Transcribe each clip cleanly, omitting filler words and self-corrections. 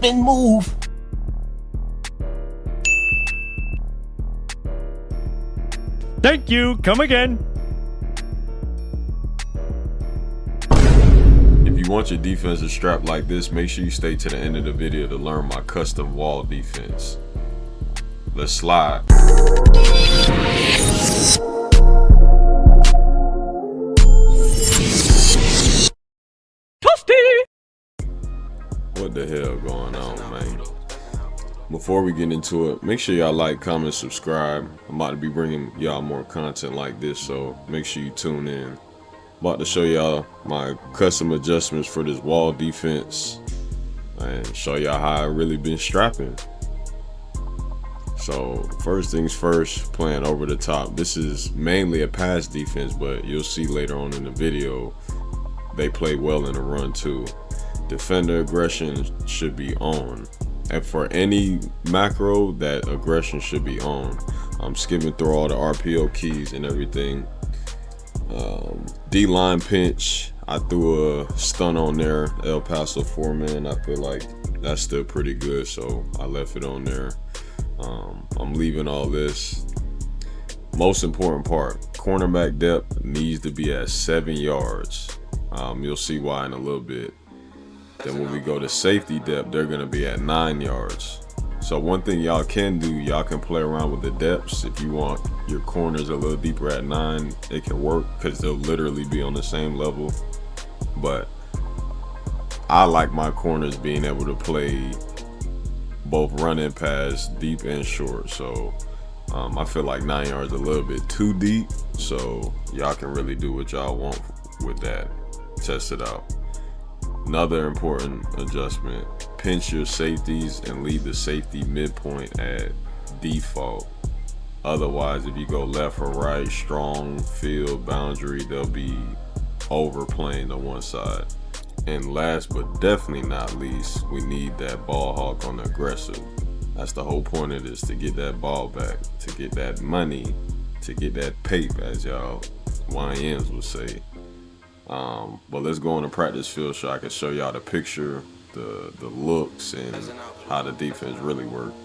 and move. Thank you. Come again. If you want your defensive strap like this, make sure you stay to the end of the video to learn my custom wall defense. Let's slide. Toasty! What the hell going on, man? Before we get into it, make sure y'all like, comment, subscribe. I'm about to be bringing y'all more content like this, so make sure you tune in. About to show y'all my custom adjustments for this wall defense and show y'all how I really been strapping. So first things first, playing over the top. This is mainly a pass defense, but you'll see later on in the video they play well in the run too. Defender aggression should be on. And for any macro, that aggression should be on. I'm skipping through all the RPO keys and everything. D-line pinch, I threw a stun on there, El Paso 4-man. I feel like that's still pretty good, so I left it on there. I'm leaving all this. Most important part, cornerback depth needs to be at 7 yards. You'll see why in a little bit. Then when we go to safety depth, they're gonna be at 9 yards. So one thing y'all can do, y'all can play around with the depths. If you want your corners a little deeper at 9, it can work because they'll literally be on the same level. But I like my corners being able to play both run and pass, deep and short. So I feel like 9 yards a little bit too deep. So y'all can really do what y'all want with that. Test it out. Another important adjustment, pinch your safeties and leave the safety midpoint at default. Otherwise, if you go left or right, strong field boundary, they'll be overplaying to one side. And last but definitely not least, we need that ball hawk on the aggressive. That's the whole point of this, to get that ball back, to get that money, to get that pape, as y'all YNs would say. But let's go on the practice field so I can show y'all the picture, the looks, and how the defense really works.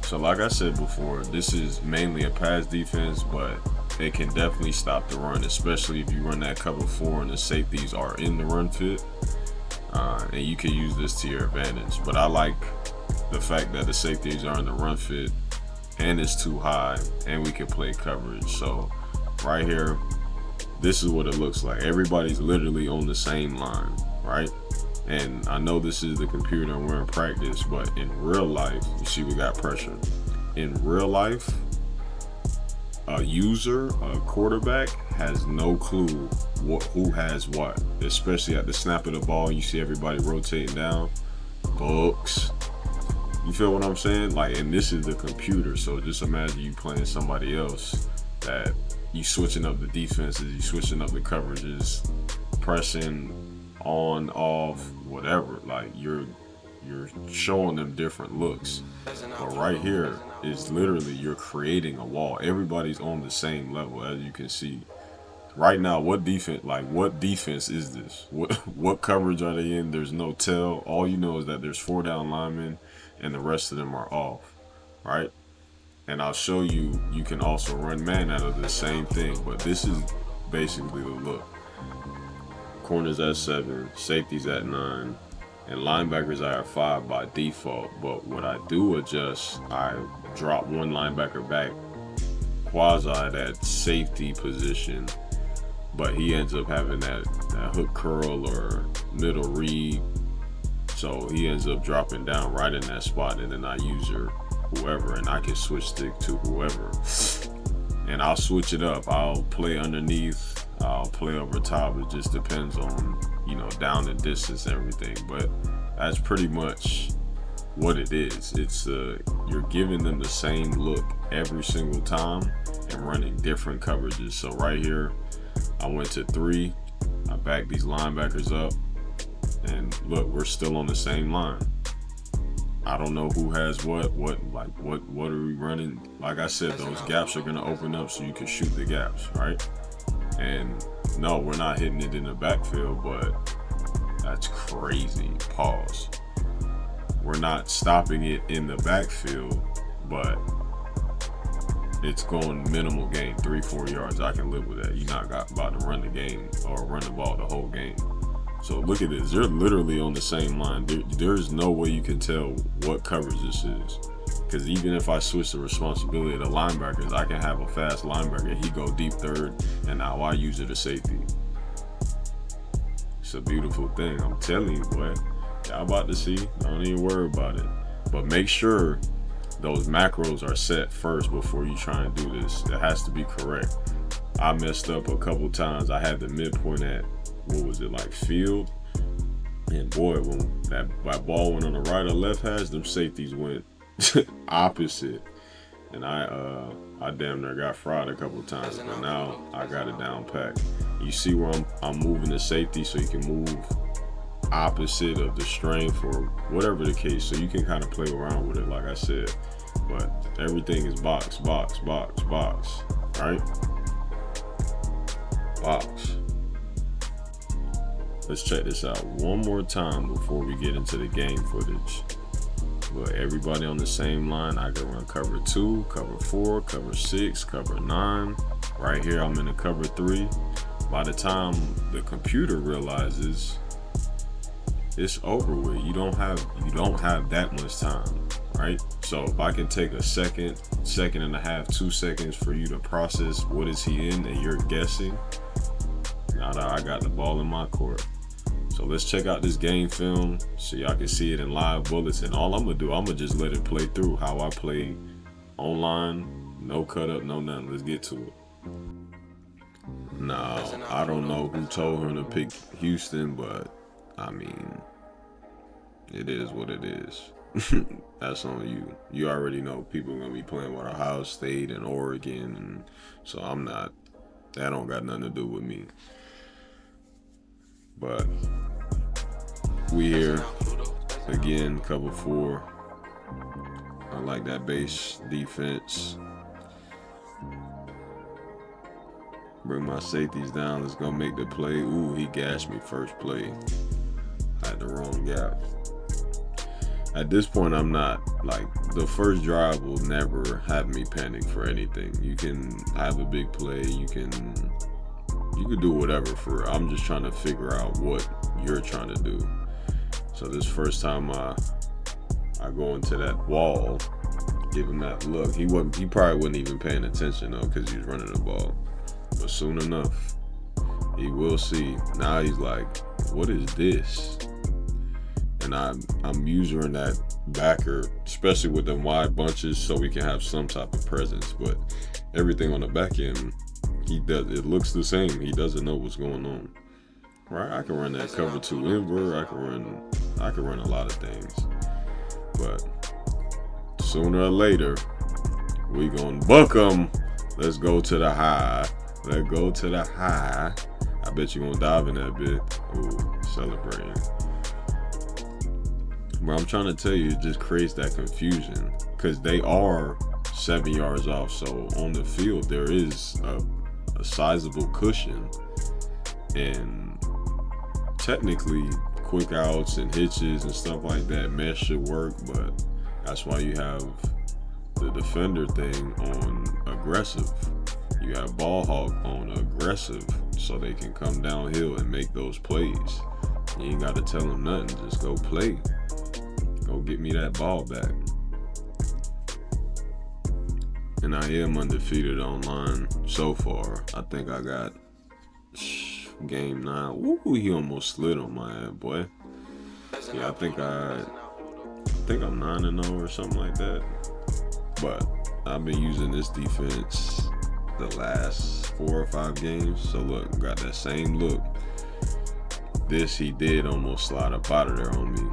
So like I said before, this is mainly a pass defense, but it can definitely stop the run, especially if you run that cover 4 and the safeties are in the run fit. And you can use this to your advantage. But I like the fact that the safeties are in the run fit and it's too high and we can play coverage. So right here, this is what it looks like. Everybody's literally on the same line, right? And I know this is the computer and we're in practice, but in real life, you see we got pressure. In real life, a user, a quarterback, has no clue who has what, especially at the snap of the ball. You see everybody rotating down, books. You feel what I'm saying? Like, and this is the computer, so just imagine you playing somebody else that you switching up the defenses, you switching up the coverages, pressing on, off, whatever. Like you're showing them different looks. But right here is literally you're creating a wall. Everybody's on the same level, as you can see. Right now, what defense is this? What coverage are they in? There's no tell. All you know is that there's 4 down linemen and the rest of them are off, right? And I'll show you, you can also run man out of the same thing, but this is basically the look. Corners at 7, safeties at 9, and linebackers are at 5 by default. But what I do adjust, I drop one linebacker back quasi that safety position, but he ends up having that hook curl or middle read. So he ends up dropping down right in that spot, and then I use whoever, and I can switch stick to whoever, and I'll switch it up. I'll play underneath, I'll play over top. It just depends on, you know, down and distance and everything, but that's pretty much what it is. It's you're giving them the same look every single time and running different coverages. So right here, I went to 3, I backed these linebackers up, and look, we're still on the same line. I don't know who has what are we running? Like I said, those gaps are gonna open up so you can shoot the gaps, right? And no, we're not hitting it in the backfield, but that's crazy. Pause. we're not stopping it in the backfield, but it's going minimal gain, 3-4 yards. I can live with that. You're not about to run the game or run the ball the whole game. So look at this. They're literally on the same line. There's no way you can tell what coverage this is. Because even if I switch the responsibility of the linebackers, I can have a fast linebacker. He go deep third, and now I use it as safety. It's a beautiful thing. I'm telling you, boy. Y'all about to see. Don't even worry about it. But make sure those macros are set first before you try and do this. It has to be correct. I messed up a couple times. I had the midpoint at, what was it, like field? And boy, when that ball went on the right or left hash, them safeties went opposite. And I damn near got fried a couple times, but now I got it down pat. You see where I'm moving the safety so you can move opposite of the strength or whatever the case, so you can kind of play around with it, like I said. But everything is box, box, box, box, right? Box. Let's check this out one more time before we get into the game footage. But everybody on the same line, I can run cover 2, cover 4, cover 6, cover 9. Right here, I'm in the cover 3. By the time the computer realizes it's over with, you don't have that much time, right? So if I can take a second and a half, 2 seconds for you to process what is he in, and you're guessing, now that I got the ball in my court. So let's check out this game film so y'all can see it in live bullets. And all I'm gonna do, I'm gonna just let it play through how I play online. No cut up, no nothing. Let's get to it. Now, I don't know who told him to pick Houston, but I mean, it is what it is. That's on you. You already know people are gonna be playing with Ohio State and Oregon, and so that don't got nothing to do with me. But we here again, cover 4. I like that base defense. Bring my safeties down. Let's go make the play. Ooh, he gashed me first play. I had the wrong gap. At this point, I'm not, like, the first drive will never have me panic for anything. You can have a big play. You can do whatever for it. I'm just trying to figure out what you're trying to do. So this first time I go into that wall, give him that look. He probably wasn't even paying attention though, because he was running the ball. But soon enough, he will see. Now he's like, what is this? And I'm using that backer, especially with them wide bunches, so we can have some type of presence. But everything on the back end, it looks the same. He doesn't know what's going on. Right? I can run that cover 2 invert. I can run a lot of things. But sooner or later, we gonna buck them. Let's go to the high. Let's go to the high. I bet you gonna dive in that bit. Ooh, celebrating. But I'm trying to tell you, it just creates that confusion because they are 7 yards off. So on the field, there is a sizable cushion, and technically quick outs and hitches and stuff like that mesh should work, but that's why you have the defender thing on aggressive. You have ball hawk on aggressive so they can come downhill and make those plays. You ain't got to tell them nothing, just go play. Go get me that ball back. And I am undefeated online so far. I think I got game 9. Ooh, he almost slid on my head, boy. Yeah, I think I'm 9-0 or something like that. But I've been using this defense the last 4 or 5 games. So look, got that same look. This he did almost slide up out of there on me.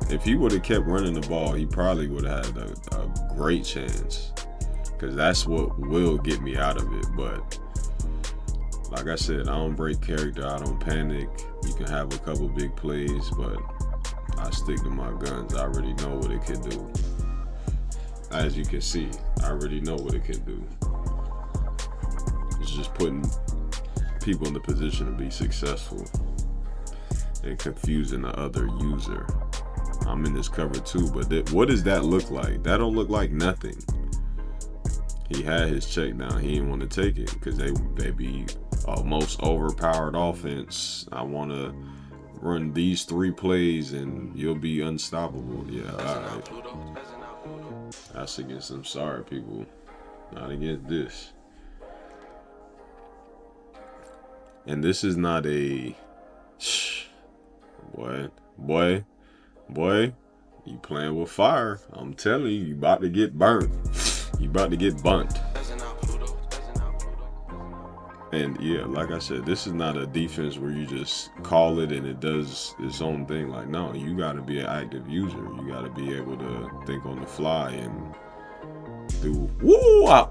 If he would have kept running the ball, he probably would have had a great chance. Because that's what will get me out of it. But like I said, I don't break character. I don't panic. You can have a couple big plays, but I stick to my guns. I already know what it can do. As you can see, I already know what it can do. It's just putting people in the position to be successful and confusing the other user. I'm in this cover too, but what does that look like? That don't look like nothing. He had his check down. He didn't want to take it because they be most overpowered offense. I want to run these 3 plays and you'll be unstoppable. Yeah, all right. That's against them sorry people, not against this. And this is not a boy, you playing with fire. I'm telling you, you about to get burnt. You about to get bunt. And yeah, like I said, this is not a defense where you just call it and it does its own thing. Like, no, you got to be an active user. You got to be able to think on the fly and do. Woo! I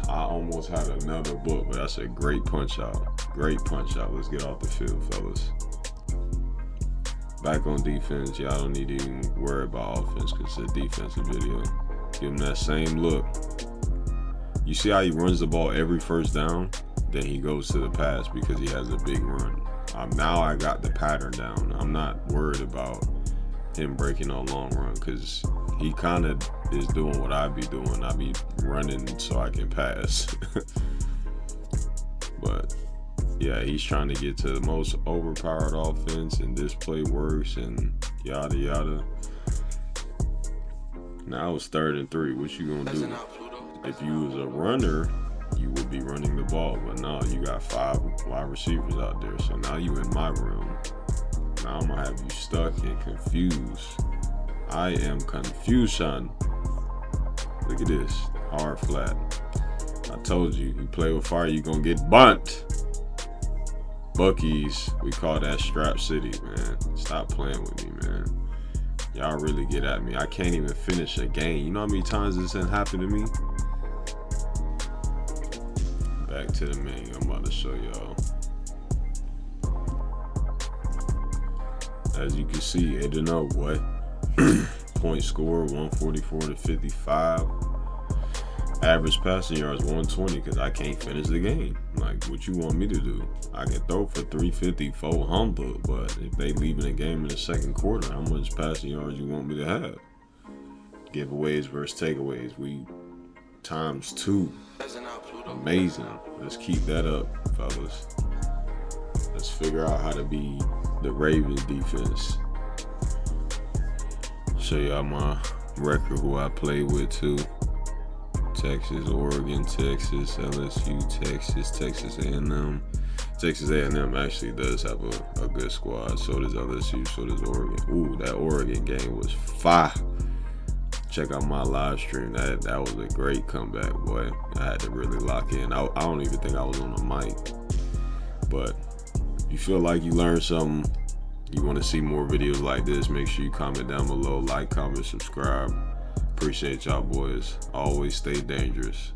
almost had another book, but that's a great punch out. Great punch out. Let's get off the field, fellas. Back on defense. Y'all don't need to even worry about offense because it's a defensive video. Give him that same look. You see how he runs the ball every first down? Then he goes to the pass because he has a big run. Now I got the pattern down. I'm not worried about him breaking on long run because he kind of is doing what I be doing. I be running so I can pass. But yeah, he's trying to get to the most overpowered offense and this play works and yada yada. Now it's 3rd and 3. What you gonna do? If you was a runner, you would be running the ball, but now you got 5 wide receivers out there. So now you in my room. Now I'm gonna have you stuck and confused. I am confusion. Look at this, hard flat. I told you, you play with fire, you gonna get bunt. Bucky's, we call that Strap City, man. Stop playing with me, man. Y'all really get at me. I can't even finish a game. You know how many times this has happened to me? Back to the menu. I'm about to show y'all. As you can see, 8-0, boy. Point score 144 to 55. Average passing yards 120 because I can't finish the game. Like, what you want me to do? I can throw for 350, 400, but if they leaving the game in the second quarter, how much passing yards you want me to have? Giveaways versus takeaways. We ×2. Amazing. Let's keep that up, fellas. Let's figure out how to be the Ravens defense. Show y'all my record, who I play with too. Texas, Oregon, Texas, LSU, Texas A&M. Texas A&M actually does have a good squad. So does LSU, so does Oregon. Ooh, that Oregon game was fire. Check out my live stream. That was a great comeback, boy. I had to really lock in. I don't even think I was on the mic. But if you feel like you learned something, you want to see more videos like this, make sure you comment down below, like, comment, subscribe. Appreciate y'all boys. Always stay dangerous.